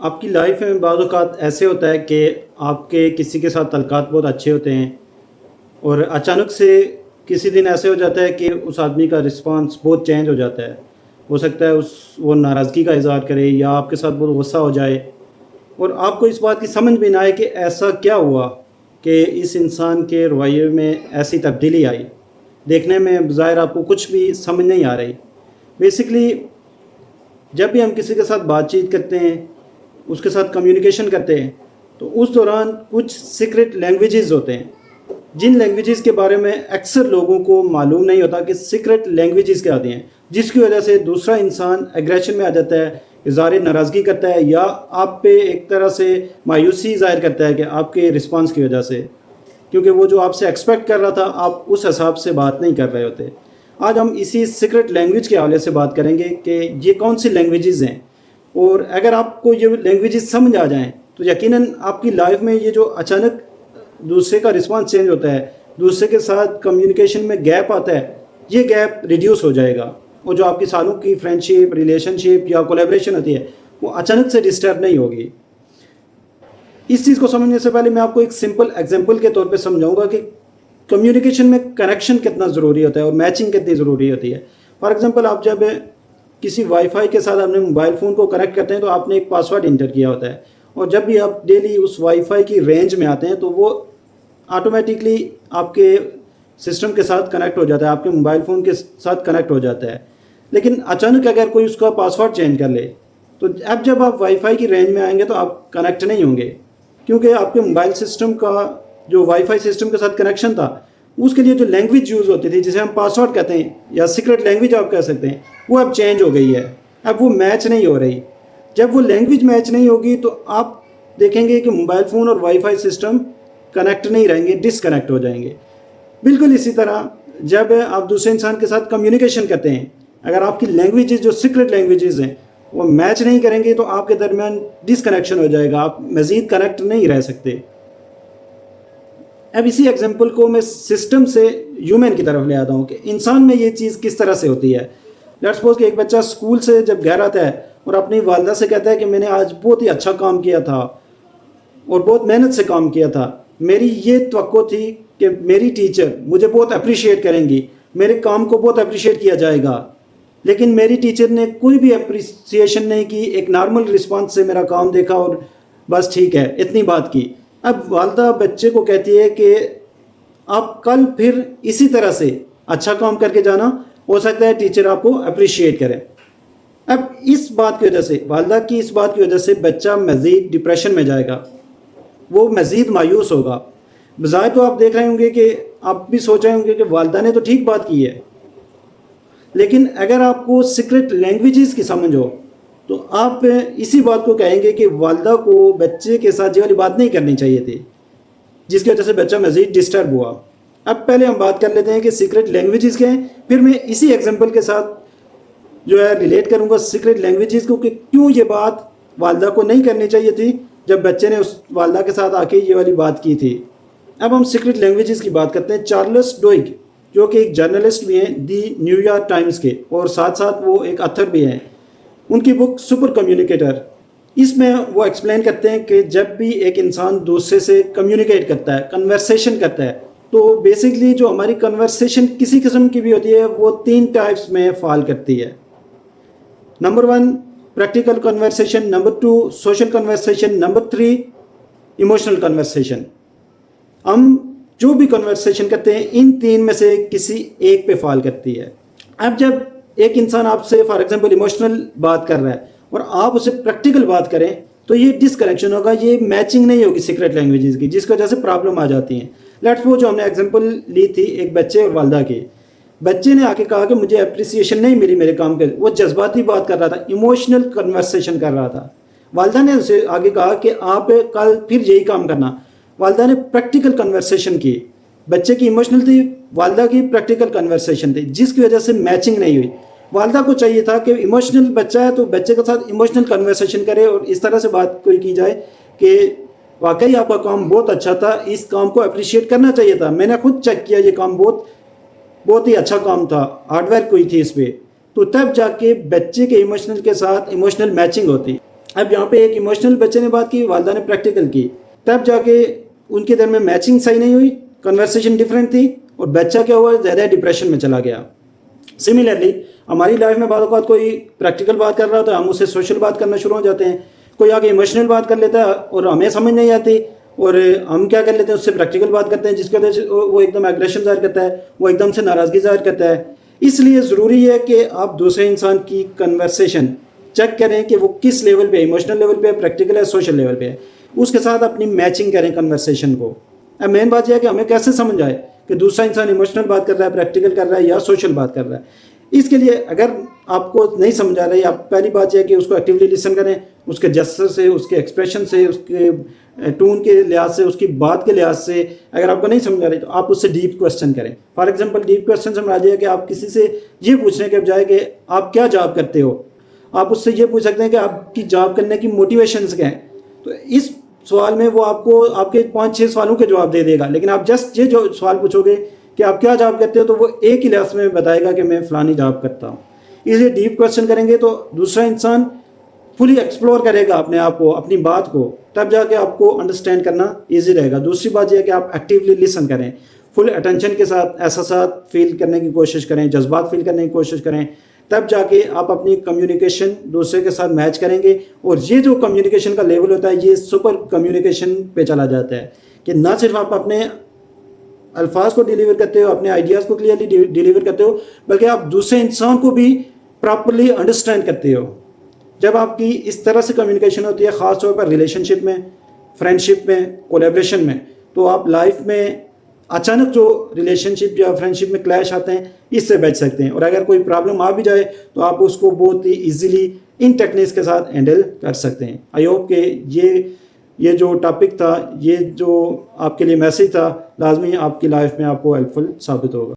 آپ کی لائف میں بعض اوقات ایسے ہوتا ہے کہ آپ کے کسی کے ساتھ تعلقات بہت اچھے ہوتے ہیں اور اچانک سے کسی دن ایسے ہو جاتا ہے کہ اس آدمی کا رسپانس بہت چینج ہو جاتا ہے. ہو سکتا ہے وہ ناراضگی کا اظہار کرے یا آپ کے ساتھ بہت غصہ ہو جائے اور آپ کو اس بات کی سمجھ بھی نہ آئے کہ ایسا کیا ہوا کہ اس انسان کے رویے میں ایسی تبدیلی آئی. دیکھنے میں بظاہر آپ کو کچھ بھی سمجھ نہیں آ رہی. بیسکلی جب بھی ہم کسی کے ساتھ بات چیت کرتے ہیں، اس کے ساتھ کمیونیکیشن کرتے ہیں، تو اس دوران کچھ سیکرٹ لینگویجز ہوتے ہیں جن لینگویجز کے بارے میں اکثر لوگوں کو معلوم نہیں ہوتا کہ سیکرٹ لینگویجز کیا ہوتی ہیں، جس کی وجہ سے دوسرا انسان ایگریشن میں آ جاتا ہے، اظہار ناراضگی کرتا ہے یا آپ پہ ایک طرح سے مایوسی ظاہر کرتا ہے کہ آپ کے رسپانس کی وجہ سے، کیونکہ وہ جو آپ سے ایکسپیکٹ کر رہا تھا آپ اس حساب سے بات نہیں کر رہے ہوتے. آج ہم اسی سیکرٹ لینگویج کے حوالے سے بات کریں گے کہ یہ کون سی لینگویجز ہیں، اور اگر آپ کو یہ لینگویجز سمجھ آ جائیں تو یقیناً آپ کی لائف میں یہ جو اچانک دوسرے کا رسپانس چینج ہوتا ہے، دوسرے کے ساتھ کمیونیکیشن میں گیپ آتا ہے، یہ گیپ ریڈیوس ہو جائے گا، اور جو آپ کی سالوں کی فرینڈ شپ، ریلیشن شپ یا کولیبریشن ہوتی ہے وہ اچانک سے ڈسٹرب نہیں ہوگی. اس چیز کو سمجھنے سے پہلے میں آپ کو ایک سمپل ایگزامپل کے طور پہ سمجھاؤں گا کہ کمیونیکیشن میں کنیکشن کتنا ضروری ہوتا ہے اور میچنگ کتنی ضروری ہوتی ہے. فار ایگزامپل آپ جب کسی وائی فائی کے ساتھ اپنے موبائل فون کو کنیکٹ کرتے ہیں تو آپ نے ایک پاسورڈ انٹر کیا ہوتا ہے، اور جب بھی آپ ڈیلی اس وائی فائی کی رینج میں آتے ہیں تو وہ آٹومیٹکلی آپ کے سسٹم کے ساتھ کنیکٹ ہو جاتا ہے، آپ کے موبائل فون کے ساتھ کنیکٹ ہو جاتا ہے. لیکن اچانک اگر کوئی اس کا پاسورڈ چینج کر لے تو اب جب آپ وائی فائی کی رینج میں آئیں گے تو آپ کنیکٹ نہیں ہوں گے، کیونکہ آپ کے موبائل سسٹم کا جو وائی فائی سسٹم کے ساتھ کنیکشن تھا اس کے لیے جو لینگویج یوز ہوتی تھی جسے ہم پاسورڈ کہتے ہیں یا سیکرٹ لینگویج آپ کہہ سکتے ہیں، وہ اب چینج ہو گئی ہے، اب وہ میچ نہیں ہو رہی. جب وہ لینگویج میچ نہیں ہوگی تو آپ دیکھیں گے کہ موبائل فون اور وائی فائی سسٹم کنیکٹ نہیں رہیں گے، ڈسکنیکٹ ہو جائیں گے. بالکل اسی طرح جب آپ دوسرے انسان کے ساتھ کمیونیکیشن کرتے ہیں، اگر آپ کی لینگویجز جو سیکرٹ لینگویجز ہیں وہ میچ نہیں کریں گے تو آپ کے درمیان ڈسکنیکشن ہو جائے گا، آپ مزید کنیکٹ نہیں رہ سکتے. اب اسی ایگزامپل کو میں سسٹم سے ہیومن کی طرف لے آتا ہوں کہ انسان میں یہ چیز کس طرح سے ہوتی ہے. لیٹس سپوز کہ ایک بچہ اسکول سے جب گھر آتا ہے اور اپنی والدہ سے کہتا ہے کہ میں نے آج بہت ہی اچھا کام کیا تھا اور بہت محنت سے کام کیا تھا، میری یہ توقع تھی کہ میری ٹیچر مجھے بہت اپریشیٹ کریں گی، میرے کام کو بہت اپریشیٹ کیا جائے گا، لیکن میری ٹیچر نے کوئی بھی اپریسیشن نہیں کی، ایک نارمل رسپانس سے میرا کام دیکھا اور بس ٹھیک ہے اتنی بات کی. اب والدہ بچے کو کہتی ہے کہ آپ کل پھر اسی طرح سے اچھا کام کر کے جانا، ہو سکتا ہے ٹیچر آپ کو اپریشیٹ کرے. اب اس بات کی وجہ سے، والدہ کی اس بات کی وجہ سے بچہ مزید ڈپریشن میں جائے گا، وہ مزید مایوس ہوگا. بظاہر تو آپ دیکھ رہے ہوں گے کہ آپ بھی سوچ رہے ہوں گے کہ والدہ نے تو ٹھیک بات کی ہے، لیکن اگر آپ کو سیکرٹ لینگویجز کی سمجھ ہو تو آپ اسی بات کو کہیں گے کہ والدہ کو بچے کے ساتھ یہ والی بات نہیں کرنی چاہیے تھی، جس کی وجہ سے بچہ مزید ڈسٹرب ہوا. اب پہلے ہم بات کر لیتے ہیں کہ سیکرٹ لینگویجز کیا ہیں، پھر میں اسی ایگزامپل کے ساتھ جو ہے ریلیٹ کروں گا سیکرٹ لینگویجز کو کہ کیوں یہ بات والدہ کو نہیں کرنی چاہیے تھی جب بچے نے اس والدہ کے ساتھ آ کے یہ والی بات کی تھی. اب ہم سیکرٹ لینگویجز کی بات کرتے ہیں. چارلس ڈوئگ جو کہ ایک جرنلسٹ بھی ہیں دی نیو یارک ٹائمز کے، اور ساتھ ساتھ وہ ایک آتھر بھی ہیں، ان کی بک سپر کمیونیکیٹر، اس میں وہ ایکسپلین کرتے ہیں کہ جب بھی ایک انسان دوسرے سے کمیونیکیٹ کرتا ہے، کنورسیشن کرتا ہے، تو بیسکلی جو ہماری کنورسیشن کسی قسم کی بھی ہوتی ہے وہ 3 ٹائپس میں فال کرتی ہے. Number 1 practical conversation, number 2 social conversation, number 3 emotional conversation. ہم جو بھی کنورسیشن کرتے ہیں ان 3 میں سے کسی ایک پہ فال کرتی ہے. اب جب ایک انسان آپ سے فار ایگزامپل ایموشنل بات کر رہا ہے اور آپ اسے پریکٹیکل بات کریں تو یہ ڈسکنیکشن ہوگا، یہ میچنگ نہیں ہوگی سیکرٹ لینگویجز کی، جس کی وجہ سے پرابلم آ جاتی ہیں. لیٹس وہ جو ہم نے ایگزامپل لی تھی ایک بچے اور والدہ کی، بچے نے آ کے کہا کہ مجھے اپریسیشن نہیں ملی میرے کام کے، وہ جذباتی بات کر رہا تھا، ایموشنل کنورسیشن کر رہا تھا. والدہ نے اسے آگے کہا کہ آپ کل پھر یہی کام کرنا. والدہ نے پریکٹیکل کنورسیشن کی، بچے کی ایموشنل تھی، والدہ کی پریکٹیکل کنورسیشن تھی، جس کی وجہ سے میچنگ نہیں ہوئی. والدہ کو چاہیے تھا کہ ایموشنل بچہ ہے تو بچے کے ساتھ ایموشنل کنورسیشن کرے اور اس طرح سے بات کوئی کی جائے کہ واقعی آپ کا کام بہت اچھا تھا، اس کام کو اپریشیٹ کرنا چاہیے تھا، میں نے خود چیک کیا یہ کام بہت ہی اچھا کام تھا، ہارڈ ورک ہوئی تھی اس پہ. تو تب جا کے بچے کے ایموشنل کے ساتھ ایموشنل میچنگ ہوتی. اب یہاں پہ ایک ایموشنل بچے نے بات کی، والدہ نے پریکٹیکل کی، تب جا کے ان کے درمیان میچنگ صحیح نہیں ہوئی، کنورسیشن ڈفرینٹ تھی، اور بچہ کیا ہوا، زیادہ ڈپریشن میں چلا گیا. سملرلی ہماری لائف میں بعض اوقات کوئی پریکٹیکل بات کر رہا ہوتا ہے، ہم اسے سوشل بات کرنا شروع ہو جاتے ہیں. کوئی آگے ایموشنل بات کر لیتا ہے اور ہمیں سمجھ نہیں آتی، اور ہم کیا کر لیتے ہیں، اس سے پریکٹیکل بات کرتے ہیں، جس کی وجہ سے وہ ایک دم ایگریشن ظاہر کرتا ہے، وہ ایک دم سے ناراضگی ظاہر کرتا ہے. اس لیے ضروری ہے کہ آپ دوسرے انسان کی کنورسیشن چیک کریں کہ وہ کس لیول پہ ہے، ایموشنل لیول پہ ہے، پریکٹیکل ہے، سوشل لیول پہ ہے. اس کے ساتھ اپنی میچنگ کریں کنورسیشن کو. اب مین بات یہ ہے کہ ہمیں کیسے سمجھ آئے کہ دوسرا انسان ایموشنل بات کر رہا ہے، پریکٹیکل کر رہا ہے یا سوشل بات کر رہا ہے. اس کے لیے اگر آپ کو نہیں سمجھ آ رہی، آپ پہلی بات یہ ہے کہ اس کو ایکٹیولی لسن کریں، اس کے جسچر سے، اس کے ایکسپریشن سے، اس کے ٹون کے لحاظ سے، اس کی بات کے لحاظ سے. اگر آپ کو نہیں سمجھ آ رہی تو آپ اس سے ڈیپ کوسچن کریں. فار ایگزامپل ڈیپ کوسچن سے مراد یہ ہے کہ آپ کسی سے یہ پوچھنے کے بجائے کہ آپ کیا جاب کرتے ہو، آپ اس سے یہ پوچھ سکتے ہیں کہ آپ کی جاب کرنے کی موٹیویشنز کیا ہیں. تو اس سوال میں وہ آپ کو آپ کے 5-6 سوالوں کے جواب دے دے گا، لیکن آپ جسٹ یہ جو سوال پوچھو گے کہ آپ کیا جاب کرتے ہو تو وہ ایک ہی لفظ میں بتائے گا کہ میں فلانی جاب کرتا ہوں. اس لیے ڈیپ کوسچن کریں گے تو دوسرا انسان فلی ایکسپلور کرے گا اپنے آپ کو، اپنی بات کو، تب جا کے آپ کو انڈرسٹینڈ کرنا ایزی رہے گا. دوسری بات یہ ہے کہ آپ ایکٹیولی لسن کریں، فل اٹینشن کے ساتھ احساسات فیل کرنے کی کوشش کریں، جذبات فیل کرنے کی کوشش کریں. تب جا کے آپ اپنی کمیونیکیشن دوسرے کے ساتھ میچ کریں گے. اور یہ جو کمیونیکیشن کا لیول ہوتا ہے یہ سپر کمیونیکیشن پہ چلا جاتا ہے کہ نہ صرف آپ اپنے الفاظ کو ڈیلیور کرتے ہو، اپنے آئیڈیاز کو کلیئرلی ڈیلیور کرتے ہو، بلکہ آپ دوسرے انسان کو بھی پراپرلی انڈرسٹینڈ کرتے ہو. جب آپ کی اس طرح سے کمیونیکیشن ہوتی ہے، خاص طور پر ریلیشن شپ میں، فرینڈ شپ میں، کولیبریشن میں، تو آپ لائف میں اچانک جو ریلیشن شپ یا فرینڈ شپ میں کلیش آتے ہیں اس سے بچ سکتے ہیں. اور اگر کوئی پرابلم آ بھی جائے تو آپ اس کو بہت ہی ایزیلی ان ٹیکنیکس کے ساتھ ہینڈل کر سکتے ہیں. آئی ہوپ کہ یہ جو ٹاپک تھا، یہ جو آپ کے لیے میسیج تھا، لازمی آپ کی لائف میں آپ کو ہیلپ فل ثابت ہوگا.